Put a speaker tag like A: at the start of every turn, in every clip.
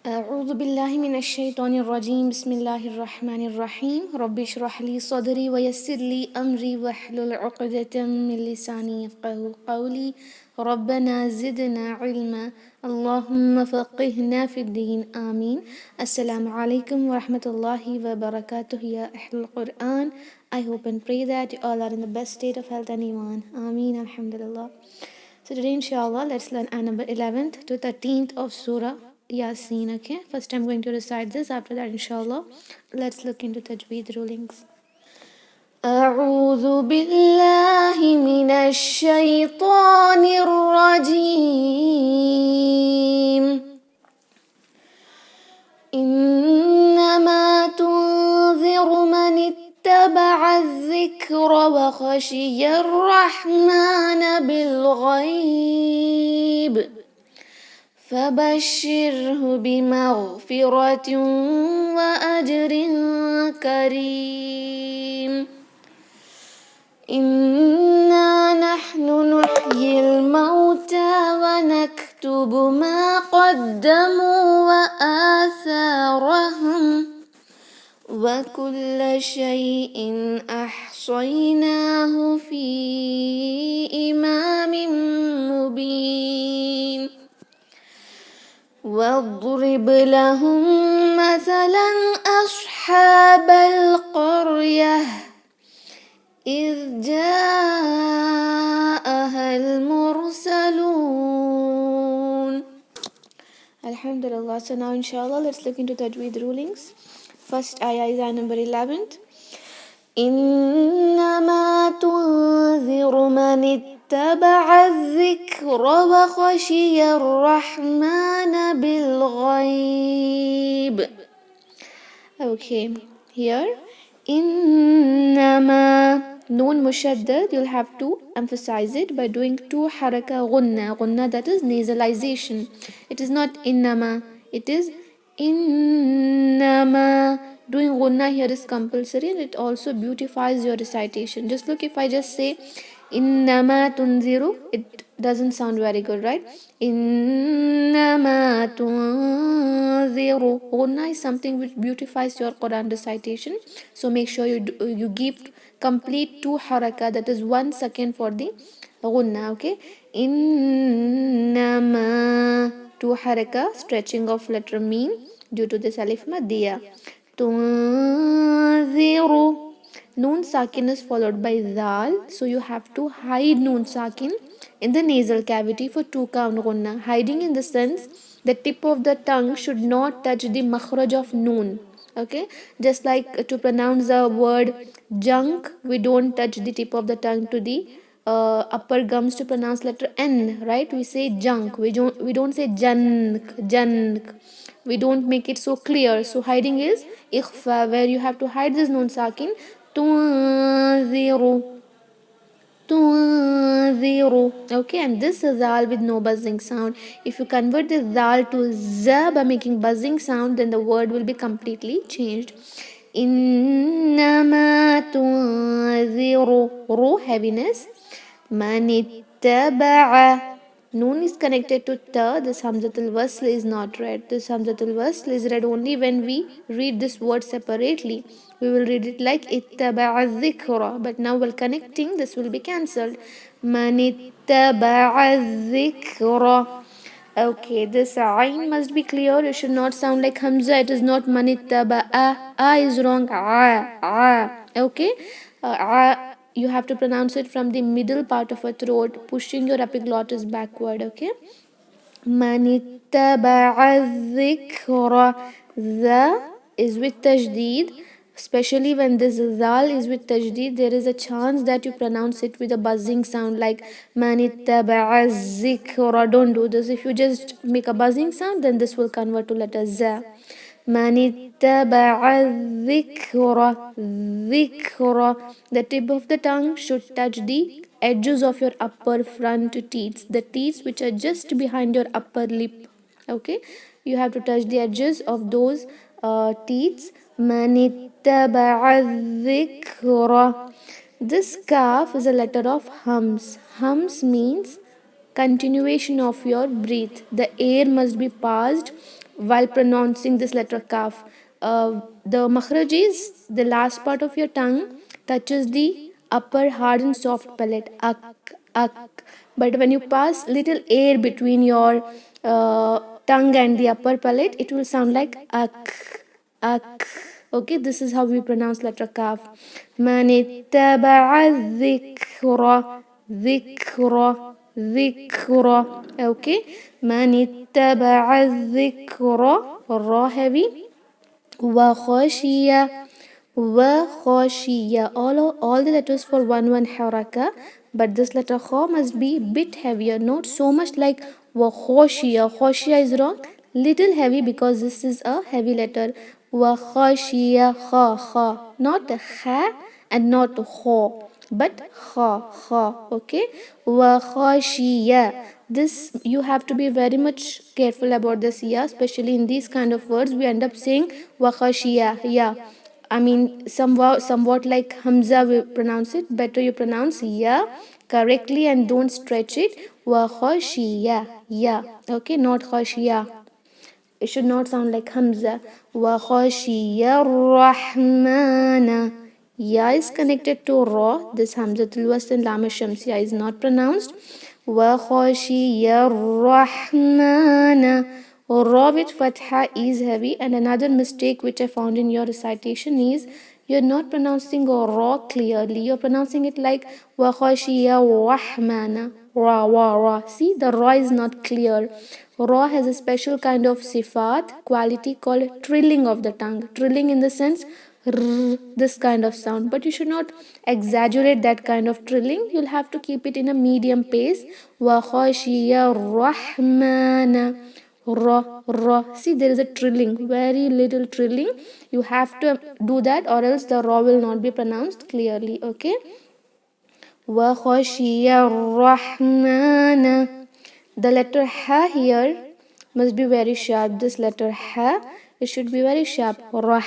A: أعوذ بالله من الشيطان الرجيم بسم الله الرحمن الرحيم رب اشرح لي صدري ويسر لي أمري واحلل عقدة من لساني يفقه قولي ربنا زدنا علما اللهم فقهنا في الدين آمين. Assalamu alaikum wa rahmatullahi wa barakatuh ya Ahlul Quran. I hope and pray that you all are in the best state of health and iman. Ameen, alhamdulillah. So today inshallah let's learn ayah number 11th to 13th of Surah Yaseen. Okay, first I'm going to recite this. After that inshallah let's look into Tajweed rulings. أعوذ بالله من الشيطان الرجيم إنما تنذر من اتبع الذكر وخشي الرحمن بالغيب فبشره بمغفرة وأجر كريم إنا نحن نحيي الموتى ونكتب ما قدموا وآثارهم وكل شيء أحصيناه في إمام مبين واضرب لهم مثلا أصحاب القرية إذ جاءها المرسلون. Alhamdulillah. So now inshallah let's look into Tajweed rulings. First ayah is ayah number 11. إنما تنذر من اتبع الذكر وخشي الرحمن بالغيب. Okay, here إنما Noon mushaddad, you'll have to emphasize it by doing two haraka gunna. Gunna, that is nasalization. It is not innama, it is innama. Doing gunna here is compulsory and it also beautifies your recitation. Just look, if I just say innama tunziru, it doesn't sound very good, right? Innama tunziru. Gunna is something which beautifies your Quran recitation. So make sure you give complete two haraka, that is 1 second for the gunna. Okay, innama, two haraka, stretching of letter meen due to this alif maddiya. Tunziru, noon sakin is followed by dal, so you have to hide noon sakin in the nasal cavity for 2 count gunna. Hiding in the sense the tip of the tongue should not touch the makhraj of noon. Okay, just like to pronounce the word junk, we don't touch the tip of the tongue to the upper gums to pronounce letter N, right? We say junk, we don't say jank, we don't make it so clear. So hiding is ikhfa, where you have to hide this noon sakin. Tunziru, tunziru. Okay, and this is zal with no buzzing sound. If you convert this zal to za by making buzzing sound, then the word will be completely changed. Innama tunziru, ru, heaviness. Manittaba'a, noon is connected to ta. This hamzatul wasl is not read. This hamzatul wasl is read only when we read this word separately. We will read it like ittaba'a dhikra, but now while connecting this will be cancelled. Manittaba'a dhikra. Okay, this ayn must be clear. It should not sound like hamza. It is not manittaba'a. A is wrong. A. Okay, you have to pronounce it from the middle part of your throat, pushing your epiglottis backward. Okay, manittaba'a dhikra. The is with tajdeed. Especially when this zal is with tajdeed, there is a chance that you pronounce it with a buzzing sound like manittaba'a zikra. Don't do this. If you just make a buzzing sound, then this will convert to letter za. Manittaba'a dhikra. Dhikra. The tip of the tongue should touch the edges of your upper front teeth, the teeth which are just behind your upper lip. Okay, you have to touch the edges of those teeth. Manittaba'a dhikra. This kaf is a letter of hums. Hums means continuation of your breath. The air must be passed while pronouncing this letter kaf. The makhraj is the last part of your tongue touches the upper hard and soft palate, ak. But when you pass little air between your tongue and the upper palate, it will sound like ak. Okay, this is how we pronounce letter kaf. Man ittaba'a dhikra, dhikra. Okay, man ittaba'a dhikra, ra heavy, wa khashiya, all the letters for one haraka, but this letter kha must be bit heavier, not so much like wa khashiya is wrong, little heavy, because this is a heavy letter. Wa khashiya, kha, not kha and not kha, but kha. Okay, wa khashiya. This you have to be very much careful about this, yeah, especially in these kind of words we end up saying wa khashiya, yeah. I mean, somewhat like Hamza we pronounce it. Better you pronounce ya correctly and don't stretch it. Wa khashiya, yeah. Okay, not khashiya. It should not sound like Hamza. Wa khashiya rahmana. Ya is connected to Ra. This Hamzatul Wasl and Lam Shamsiya is not pronounced. Wa khashiya rahmana. Ra with fatha is heavy, and another mistake which I found in your recitation is you're not pronouncing ra clearly. You're pronouncing it like wa khashiya rahmana. Ra. See, the ra is not clear. Ra has a special kind of sifat quality called trilling of the tongue. Trilling in the sense this kind of sound, but you should not exaggerate that kind of trilling. You'll have to keep it in a medium pace. Wa khashiya rahmana. Ra. See, there is a trilling, very little trilling. You have to do that, or else the ra will not be pronounced clearly. Okay. Wa khashiya rahmana. The letter ha here must be very sharp. This letter ha, it should be very sharp. Rah,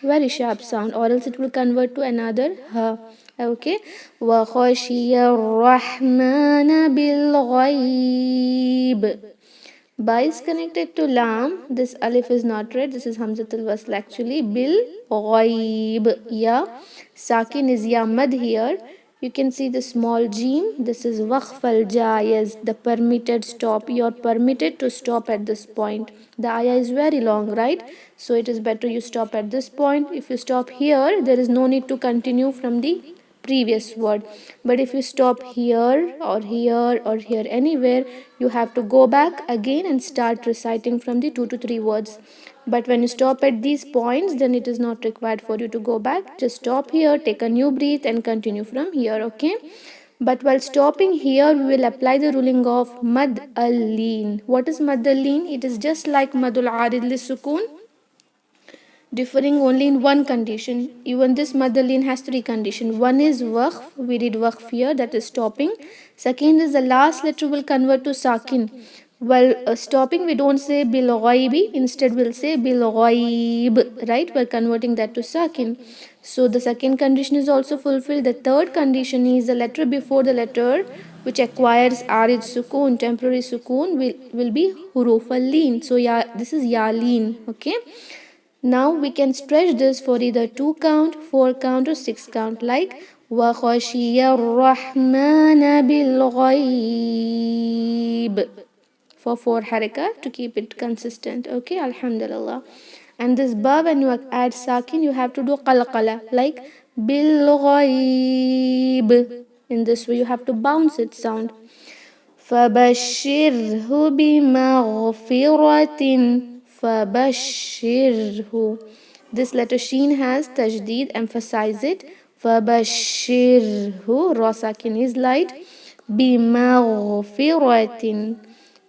A: very sharp sound, or else it will convert to another ha. Okay. Wa khashiya rahmana bil ghaib. Ba is connected to lam. This alif is not read. This is Hamzatul Wasl actually. Bil ghaib. Ya. Sakin is ya mad here. You can see the small jim. This is waqf al jayaz, the permitted stop. You are permitted to stop at this point. The ayah is very long, right? So it is better you stop at this point. If you stop here, there is no need to continue from the previous word. But if you stop here or here or here, anywhere, you have to go back again and start reciting from the 2 to 3 words. But when you stop at these points, then it is not required for you to go back. Just stop here, take a new breath and continue from here. Okay. But while stopping here, we will apply the ruling of mad al-leen. What is mad al-leen? It is just like madul arid li-sukun, differing only in one condition. Even this mad al-leen has 3 conditions. One is waqf. We did waqf here, that is stopping. Second is the last letter will convert to sakin. While stopping, we don't say bil ghaibi, instead we'll say bil ghaib, right? We're converting that to sakin. So the second condition is also fulfilled. The third condition is the letter before the letter which acquires arid sukun, temporary sukun, will be huruf al-leen. So yeah, this is yaleen. Okay. Now we can stretch this for either 2 count, 4 count or 6 count, like wa khashiya rahmana bil ghaib, for 4 haraka to keep it consistent. Okay, alhamdulillah. And this ba, when you add sakin, you have to do qalqala, like bil ghaib. In this way you have to bounce its sound. Fabashirhu bimaghfiratin. Fabashirhu. This letter sheen has tajdeed, emphasize it. Fabashirhu, ra sakin is light. Bimaghfiratin.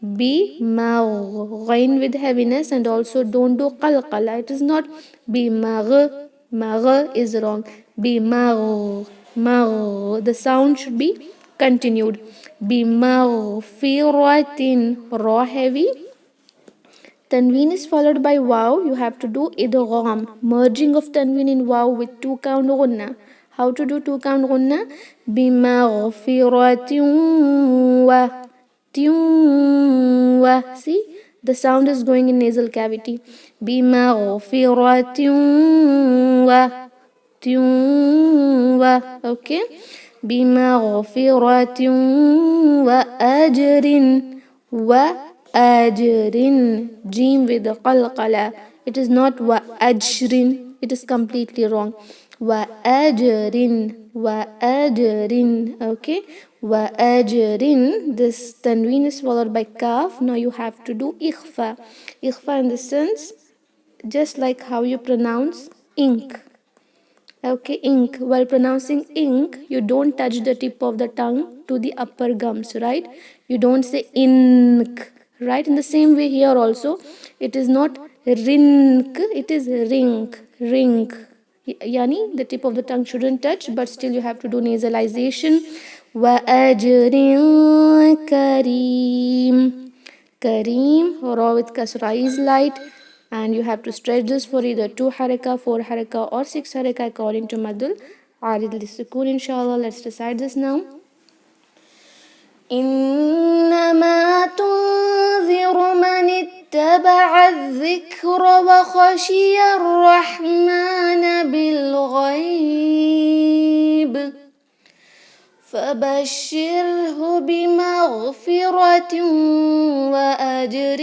A: Ghain with heaviness, and also don't do qalqala. It is not bimagh. Magh is wrong. Bimagh. The sound should be continued. Bimaghfiratin, ra heavy. Tanween is followed by waw. You have to do idgham, merging of tanween in waw with 2 count gunna. How to do 2 count gunna? Bimaghfiratin wa. See, The sound is going in nasal cavity. بِمَغْفِرَةٍ wa. Okay. بِمَغْفِرَةٍ وَأَجْرٍ وَأَجْرٍ. Jim with the qalqala. It is not وَأَجْرٍ. It is completely wrong. وَأَجْرٍ وَأَجْرٍ. Okay. وَأَجْرٍ. This tanween is followed by kaf. Now you have to do ikhfa. Ikhfa in the sense just like how you pronounce ink. Okay, ink. While pronouncing ink, you don't touch the tip of the tongue to the upper gums, right? You don't say ink, right? In the same way here also, it is not rink, it is rink, rink. Yani, the tip of the tongue shouldn't touch, but still you have to do nasalization. Wa ajrin kareem. Kareem, raw with kasra is light. And you have to stretch this for either 2 haraka, 4 haraka or 6 haraka according to Madul Arid Lisukun. Inshallah, let's recite this now. إنما تنذر من اتبع الذكر وخشي الرحمن بالغيب فبشره بمغفرة وأجر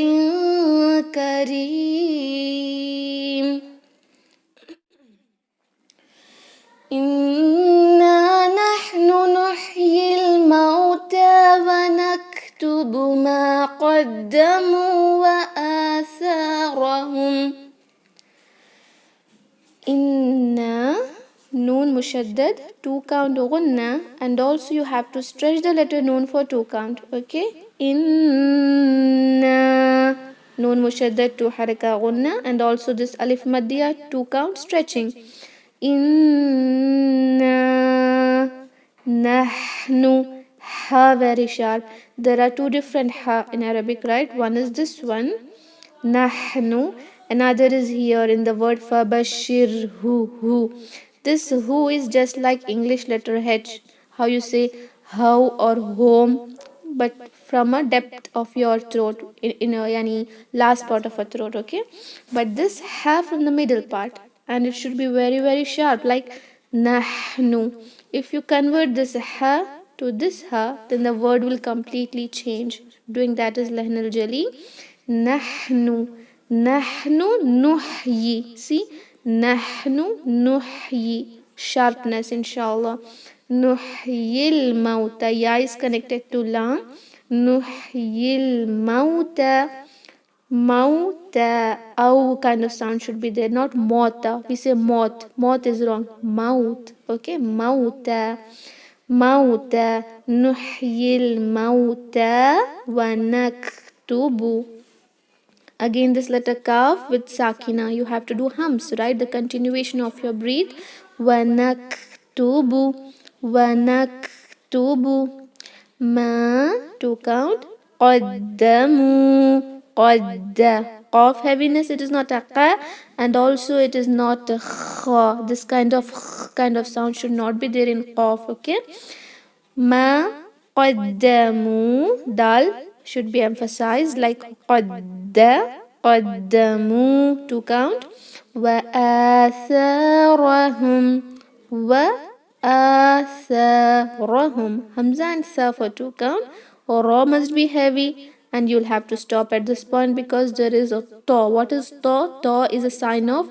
A: كريم إنا نحن نحيي الموتى ونكتب ما قدموا وآثارهم إنا Noon mushaddad, 2 count gunna, and also you have to stretch the letter noon for 2 count. Okay? Inna. Noon mushaddad, 2 haraka gunna, and also this alif maddiya, 2 count stretching. Inna. Nahnu. Ha very sharp. There are 2 different ha in Arabic, right? One is this one. Nahnu. Another is here in the word fabashirhu. This who is just like English letter H. How you say how or home, but from a depth of your throat, in a yani last part of a throat, okay? But this ha from the middle part, and it should be very sharp, like nahnu. If you convert this ha to this ha, then the word will completely change. Doing that is lahn al jali. Nahnu. Nahnu nuhyi. See? Nahnu nuhyi. Sharpness, inshallah. Nuhyil mauta. Ya is connected to lam. Nuhyil mauta. Mauta. Aw kind of sound should be there, not mauta. We say maut. Maut is wrong. Maut. Okay? Mauta. Mauta. Nuhyil mauta. Wa naktubu. Again, this letter kaf with sakina. You have to do hums, right? The continuation of your breath. Wanaktubu. Wanaktubu. Ma, 2 count. Qaddamu. Qadda. Qaf heaviness, it is not a qa, and also it is not a kha. This kind of sound should not be there in qaf, okay? Ma qaddamu. Dal should be emphasized like qaddamu, 2 count. Wa atharahum. Wa atharahum. Hamza and sa for 2 count. Ra must be heavy, and you'll have to stop at this point because there is a ta. What is ta? Ta is a sign of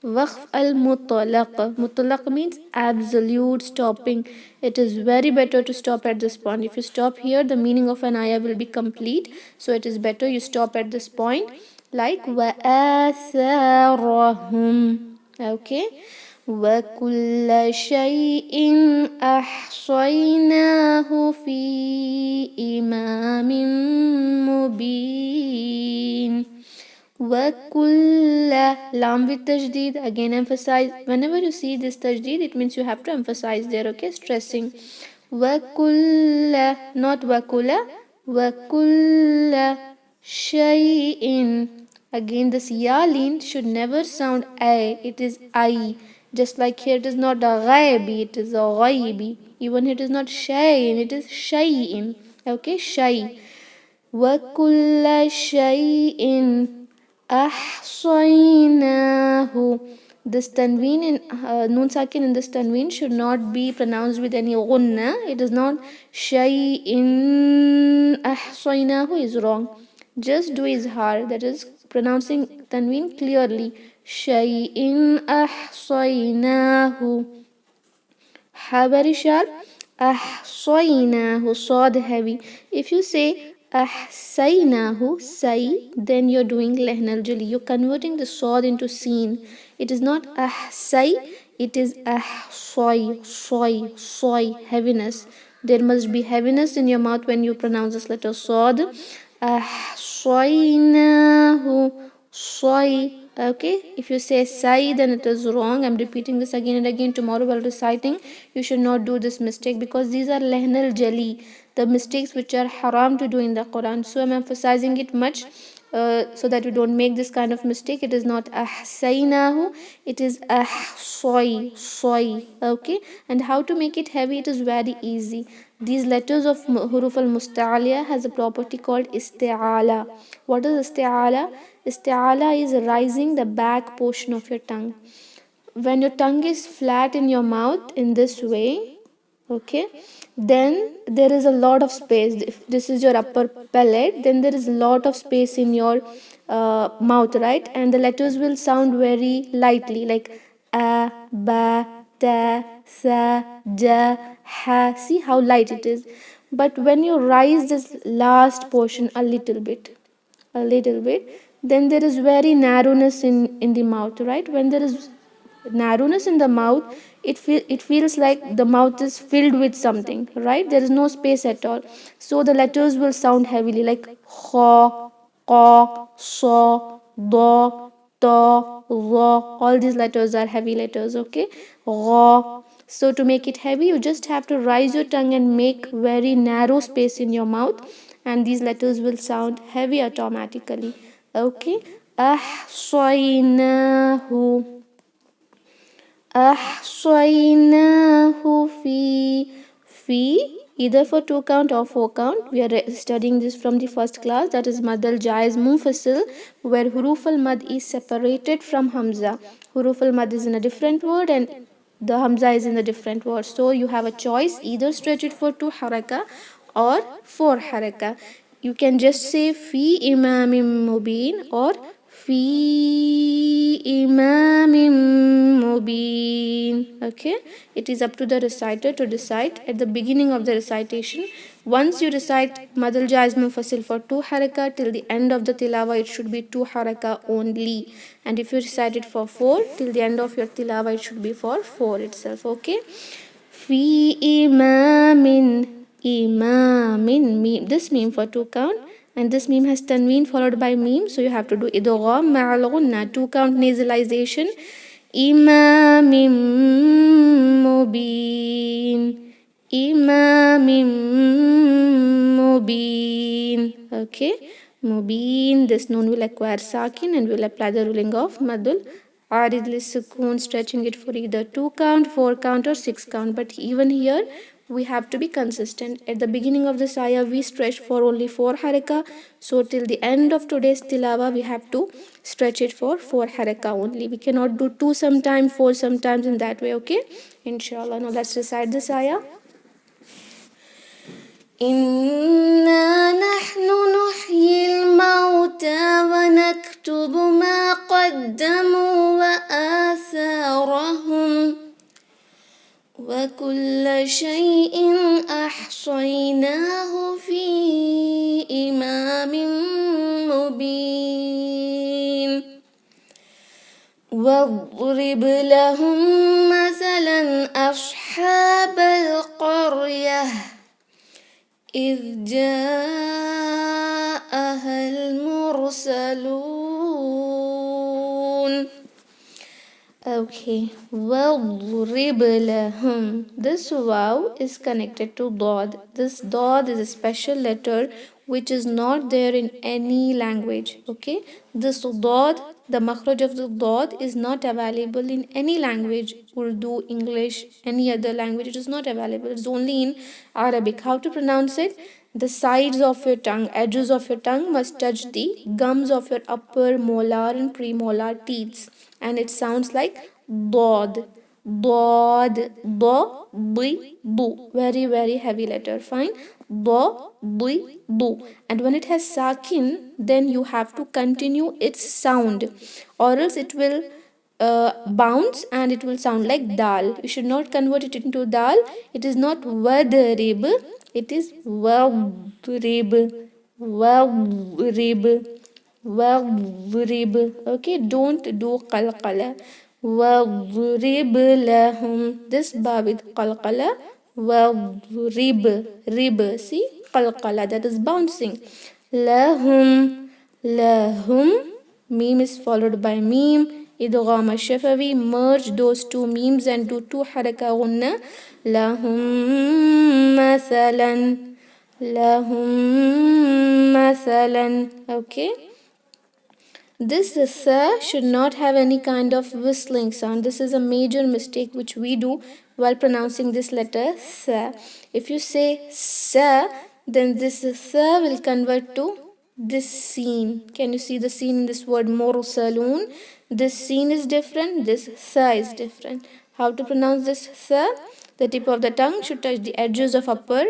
A: waqf al-mutlaq. Mutlaq means absolute stopping. It is very better to stop at this point. If you stop here, the meaning of an ayah will be complete. So it is better you stop at this point. Like وَآثَارَهُمْ. Okay. وَكُلَّ شَيْءٍ أَحْصَيْنَاهُ فِي إِمَامٍ مُبِينٍ. وَكُلَّ. Lam with tajdeed. Again emphasize. Whenever you see this tajdeed, it means you have to emphasize there, okay? Stressing. وَكُلَّ. Not وَكُلَ. وَكُلَّ شَيْءٍ. Again, this yalin should never sound a. It is I. Just like here, it is not a ghaibi, it is a ghaibi. Even it is not shayin, it is shayin. Okay, shay. وَكُلَّ شَيْءٍ أَحْصَيْنَاهُ. This tanween in noon sakin in this tanween should not be pronounced with any gunna. It is not shay'in ahsaynahu is wrong. Just do izhar, that is pronouncing tanween clearly. Shay'in ahsaynahu. Ha very sharp. Ahsaynahu, sod heavy. If you say ahsaynahu, say, then you're doing lehnal jali. You're converting the sod into seen. It is not ahsay, it is ahsoy, soy, heaviness. There must be heaviness in your mouth when you pronounce this letter sod. Ahsaynahu, soy. Okay, if you say sai, then it is wrong. I'm repeating this again and again. Tomorrow while reciting, you should not do this mistake, because these are lehnal jali, the mistakes which are haram to do in the Quran. So I'm emphasizing it much, so that you don't make this kind of mistake. It is not ahsaynahu, it is soy. Okay, and how to make it heavy? It is very easy. These letters of huruf al musta'aliya has a property called isti'ala. What is isti'ala? Isti'ala is rising the back portion of your tongue. When your tongue is flat in your mouth in this way, okay, then there is a lot of space. If this is your upper palate, then there is a lot of space in your mouth, right? And the letters will sound very lightly, like a, ba, ta, sa, ja, ha. See how light it is. But when you rise this last portion a little bit, then there is very narrowness in the mouth, right? When there is narrowness in the mouth, it feels like the mouth is filled with something, right? There is no space at all. So the letters will sound heavily, like kha, qa, sa, da, ta, ra. All these letters are heavy letters, okay? Ra. So to make it heavy, you just have to rise your tongue and make very narrow space in your mouth, and these letters will sound heavy automatically. Okay, ahsaynahu. Ahsaynahu fi, either for 2 count or 4 count. We are studying this from the first class, that is mad al jaiz munfasil, where huruf al mad is separated from hamza. Huruf al mad is in a different word and the hamza is in a different word. So you have a choice, either stretch it for 2 haraka or 4 haraka. You can just say fi imamim mubin or fi imamim mubin. Okay, it is up to the reciter to decide at the beginning of the recitation. Once you recite madal jaiz munfasil for 2 haraka, till the end of the tilawa it should be 2 haraka only, and if you recite it for 4, till the end of your tilawa it should be for 4 itself. Okay, fi imamin, meme, this meme for 2 count, and this meme has tanween followed by meme, so you have to do idgham ma'al gunna, 2 count nasalization. Imamim mubin, imamim mubin. Okay, mubin, this noon will acquire sakin and will apply the ruling of madul arid lisukun, stretching it for either 2 count, 4 count or 6 count. But even here we have to be consistent. At the beginning of this ayah we stretched for only 4 haraka, so till the end of today's tilawa we have to stretch it for 4 haraka only. We cannot do 2 sometimes, 4 sometimes, in that way. Okay, inshallah. Now let's recite this ayah. إنا نحن نحيي الموتى ونكتب ما قدموا وآثارهم وكل شيء أحصيناه في إمام مبين واضرب لهم مثلا أصحاب القرية إذ جاءها المرسلون. Okay, وَاضْرِبْ لَهُمْ. This waw is connected to dod. This dod is a special letter which is not there in any language. Okay, this dod, the makhraj of the dod is not available in any language. Urdu, English, any other language, it is not available. It's only in Arabic. How to pronounce it? The sides of your tongue, edges of your tongue must touch the gums of your upper molar and premolar teeth. And it sounds like dod, dod, do, bi, do. Very, very heavy letter. Fine. Do, bi, do. And when it has sakin, then you have to continue its sound, or else it will bounce and it will sound like dal. You should not convert it into dal. It is not wadrib, it is wadrib, wadrib, wadrib. Okay, don't do qalqala. Wadrib lahum. This ba with qalqala. Wadrib, rib. See, qalqala, that is bouncing. Lahum, lahum. Meme is followed by meme. Idgham shafawi, merge those two memes and do two haraka gunna. Lahum mathalan, lahum mathalan. Okay. This sa should not have any kind of whistling sound. This is a major mistake which we do while pronouncing this letter sa. If you say sa, then this sa will convert to this scene. Can you see the scene in this word mursalun? This scene is different, this sa is different. How to pronounce this sa? The tip of the tongue should touch the edges of upper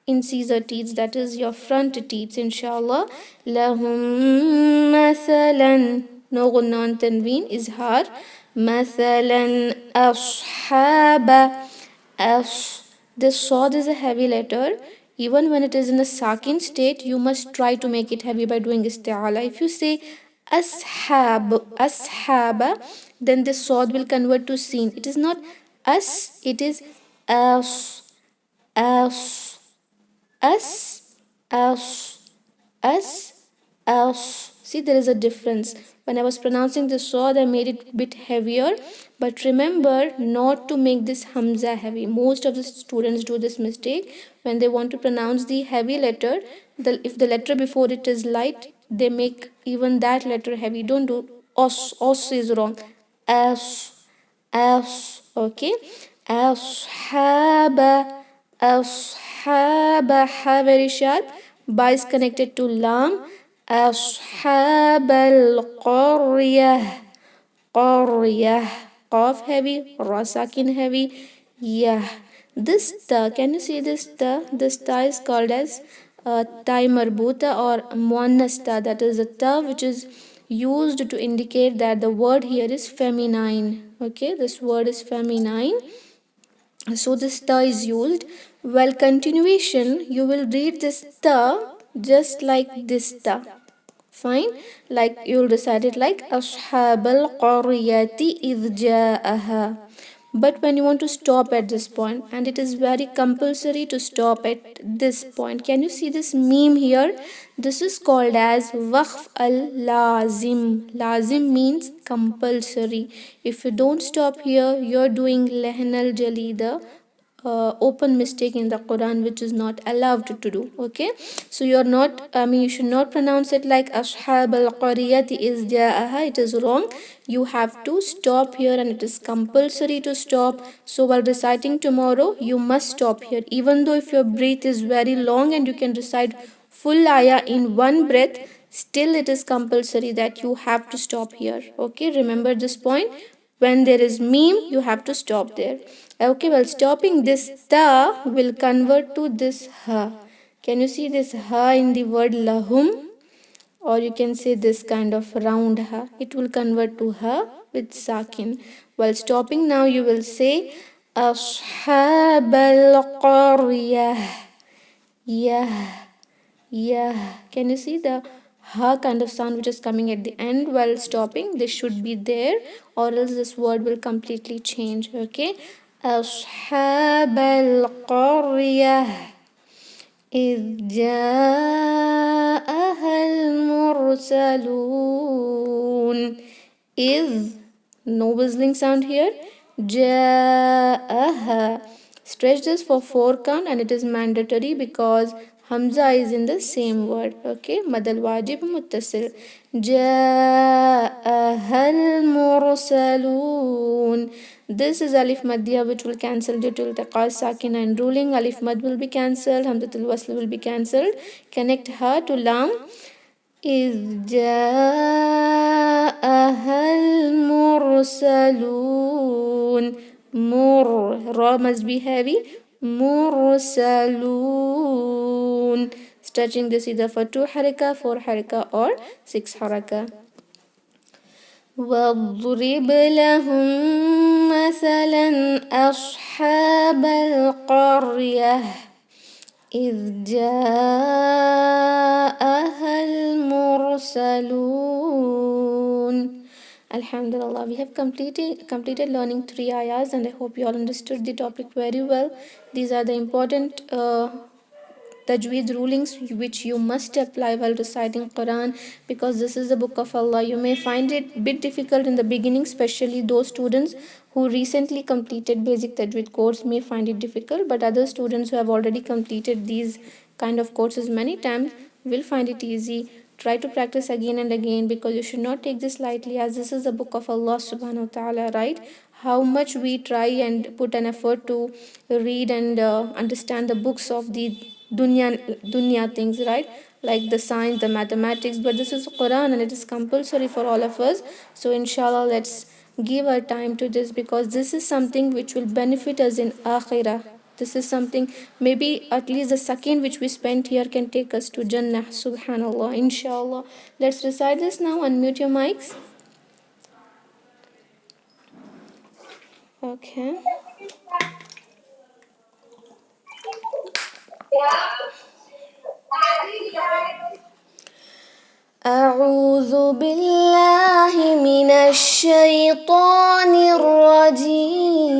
A: incisor teeth, that is your front teeth, inshallah. Lahum mathalan. No gunna on tanween, izhar. Mathalan ashaba. This sod is a heavy letter. Even when it is in a sakin state, you must try to make it heavy by doing isti'ala. If you say ashaba, then this sod will convert to sin. It is not as, it is as, as, as, as. See, there is a difference. When I was pronouncing this sod, I made it a bit heavier. But remember not to make this hamza heavy. Most of the students do this mistake. When they want to pronounce the heavy letter, if the letter before it is light, they make even that letter heavy. Don't do os. Os is wrong. As. Okay. Ashaba. Ashaba. Ha very sharp. Ba is connected to lam. Ashab al-Qaryah. Qaryah. Qaf heavy, ra sakin heavy. Yeah. This ta, can you see this ta? This ta is called as ta marbuta or muannas ta. That is a ta which is used to indicate that the word here is feminine. Okay, this word is feminine. So this ta is used. While continuation, you will read this ta just like this ta. Fine, like you'll recite it like ashab al-qaryati idh ja'aha. But when you want to stop at this point, and it is very compulsory to stop at this point. Can you see this meme here? This is called as waqf al-lazim. Lazim means compulsory. If you don't stop here, you're doing lehn al-jalida, open mistake in the Quran, which is not allowed to do. Okay, so you're not, you should not pronounce it like ashab al-qaryati iz ja'aha. It is wrong. You have to stop here, and it is compulsory to stop. So while reciting tomorrow, you must stop here. Even though if your breath is very long and you can recite full ayah in one breath, still it is compulsory that you have to stop here. Okay, remember this point. When there is meme, you have to stop there. Okay, well, stopping this ta will convert to this ha. Can you see this ha in the word lahum? Or you can say this kind of round ha. It will convert to ha with sakin. While stopping now, you will say ashab al-qaryah. Yeah. Can you see the ha kind of sound which is coming at the end? While stopping, this should be there, or else this word will completely change. Okay, ashab al-qaryah idh ja'aha al-mursalun. Idh, no whistling sound here. Ja'aha. Stretch this for 4 count, and it is mandatory because Hamza is in the same word. Okay, madal wajib muttasil. Ja'ahal mursalun. This is alif maddiya, which will cancel due to iltiqa sakina and ruling. Alif mad will be cancelled, hamzatul wasl will be cancelled. Connect ha to lam. إذ جاءها المرسلون. Ra must be heavy. مرسلون. Stretching this either for 2 haraka, 4 haraka, or 6 haraka. واضرب لهم مثلا أصحاب القرية إذ جاءها المرسلون. Alhamdulillah, we have completed learning 3 ayahs, and I hope you all understood the topic very well. These are the important Tajweed rulings which you must apply while reciting Quran, because this is the book of Allah. You may find it a bit difficult in the beginning, especially those students who recently completed basic Tajweed course may find it difficult, but other students who have already completed these kind of courses many times will find it easy. Try to practice again and again, because you should not take this lightly, as this is the book of Allah subhanahu wa ta'ala, right? How much we try and put an effort to read and understand the books of the dunya things, right? Like the science, the mathematics, but this is Quran and it is compulsory for all of us. So inshallah, let's give our time to this, because this is something which will benefit us in akhirah. This is something, maybe at least the second which we spent here can take us to Jannah. Subhanallah, inshallah. Let's recite this now. Unmute your mics. Okay. أعوذ بالله من الشيطان الرجيم.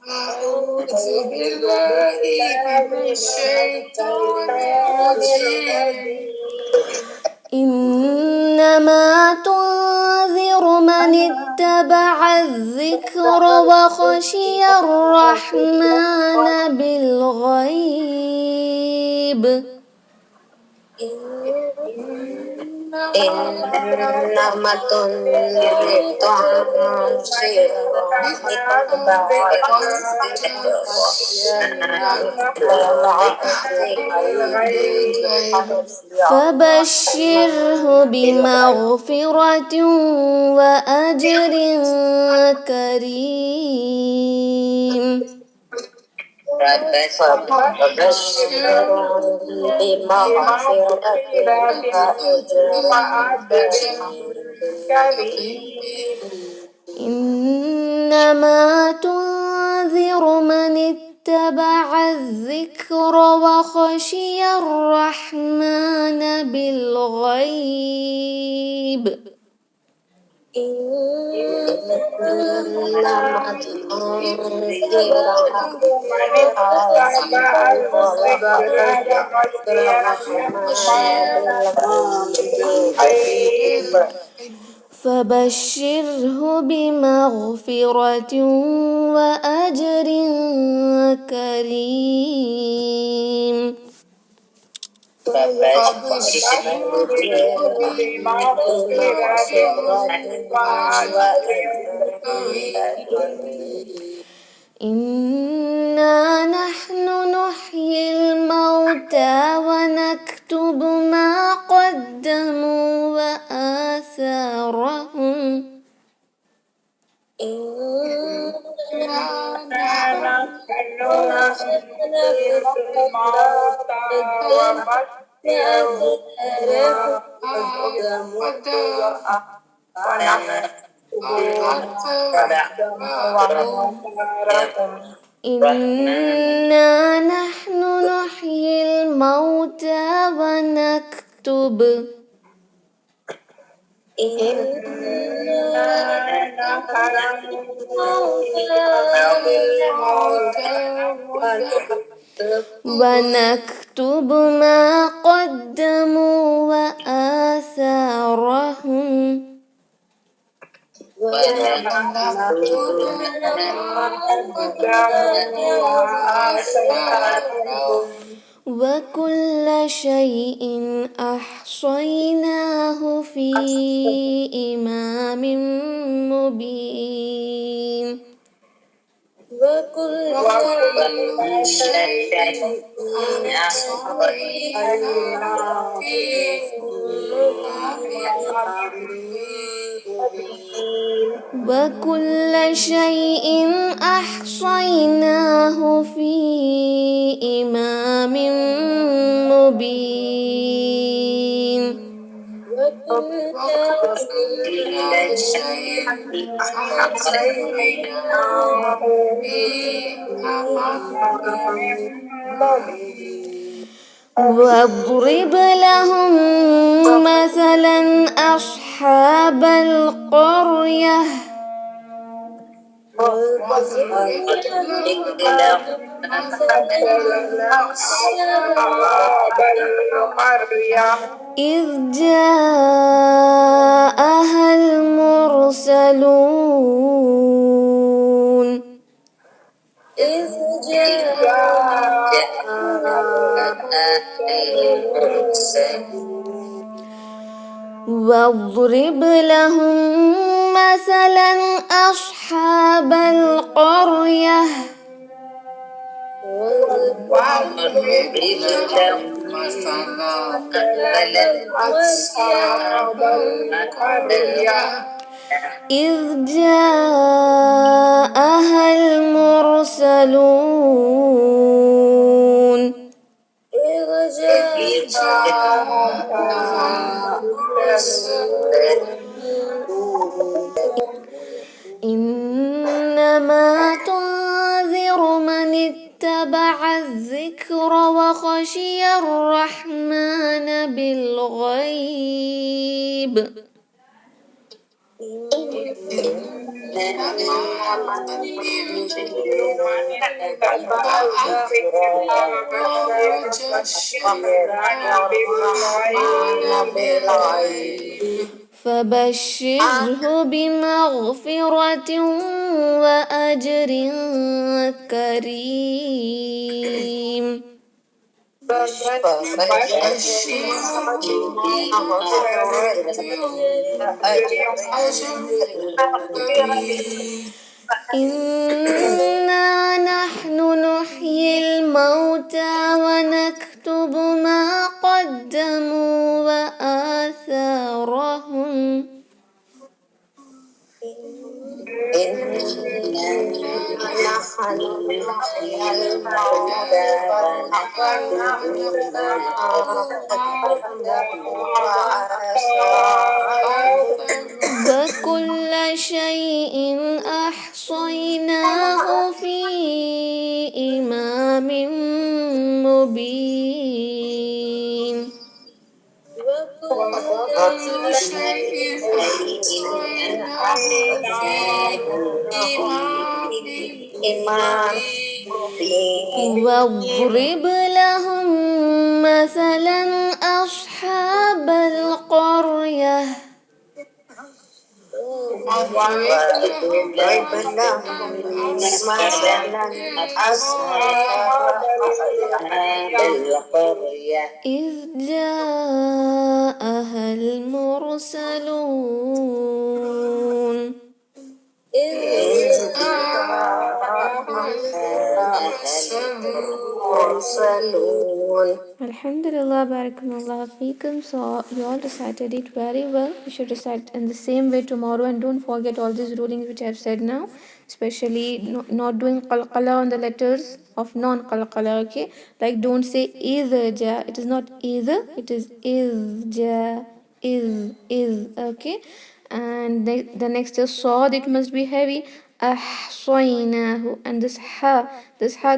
A: أعوذ بالله من الشيطان الرجيم. إنما تنذر من اتبع الذكر وخشي الرحمن بالغيب. إنما تنذر فبشره بمغفرة وأجر كريم. إنما تنذر من اتبع الذكر وخشي الرحمن بالغيب. إنما تنذر من اتبع الذكر فبشره بمغفرة وأجر كريم. إنا نحن نحيي الموتى ونكتب ما قدموا وآثارهم. إنا نحن نحيي الموتى إنا نحن نحيي الموتى ونكتب. ونكتب ما قدموا وآثارهم. وكل شيء أحصيناه أحصيناه في إمام مبين
B: وكل شيء أحصيناه في إمام مبين
A: وكل شيء أحصيناه في إمام مبين
B: وكل شيء أحصيناه في إمام مبين
A: واضرب لهم مثلا أصحاب القرية
B: واضرب لهم مثلا أصحاب القرية
A: إذ جاءها المرسلون
B: إذ جاءها المرسلون
A: واضرب لهم مثلا أصحاب القرية
B: واضرب لهم مثلا أصحاب القرية
A: إذ جاءها المرسلون
B: إذ جاءها المرسلون
A: إنما تنذر من اتبع الذكر وخشي الرحمن بالغيب فبشره بمغفرة وأجر كريم إنا نحن نحيي الموتى ونكتب ما قدموا وآثارهم وكل شيء أحصيناه في إمام مبين
B: وكل شيء أحصيناه في إمام مبين
A: واضرب لهم مثلا أصحاب القرية
B: واضرب لهم مثلا أصحاب القرية
A: إذ جاءها المرسلون Alhamdulillah, barakallah feekum. So you all recited it very well. You should recite in the same way tomorrow, and don't forget all these rulings which I have said now, especially not doing qalqala on the letters of non-qalqala. Okay, like don't say either ja. It is not either. It is ja is okay. And the next is sawd. It must be heavy. Ahsaynahu, and this ha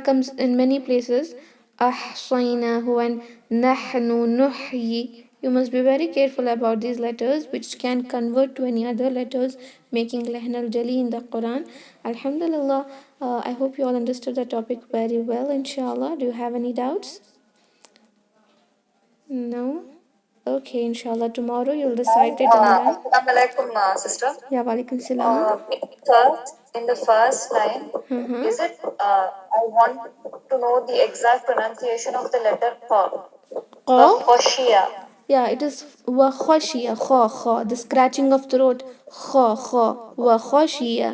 A: comes in many places. Ahsaynahu and nahnu nuhyi. You must be very careful about these letters, which can convert to any other letters, making lahn al jali in the Quran. Alhamdulillah, I hope you all understood the topic very well. Inshallah, do you have any doubts? No. Okay, inshallah, tomorrow you'll recite it in the.
B: Assalamu alaikum, sister.
A: Yeah, walaikum salam.
B: First, in the first line,
A: Mhm.
B: is it? I want to know the exact pronunciation of the letter Qa.
A: Qaf?
B: Khoshiya.
A: Yeah, it is wa khoshiya, kha, the scratching of throat, kha, wa khoshiya.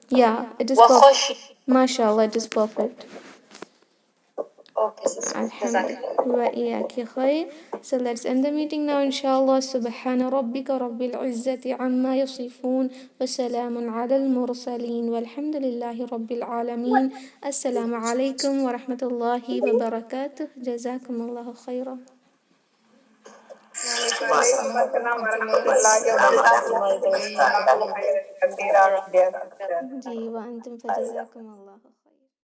A: Yeah, it is perfect. MashaAllah, it is perfect.
B: Okay, sister.
A: Alhamdulillah. Wa iyaki khair. So let's end the meeting now, inshallah. Subhana rabbika rabbil izzati amma yasifun. Wa salamun ala al-mursaleen. Walhamdulillahi rabbil alameen. Assalamu alaikum wa rahmatullahi wa barakatuh. Jazakum Allahu khairan.
B: Waalaikumsalam warahmatullahi wabarakatuh.
A: जी व अंतुम फजज़ाकुमुल्लाह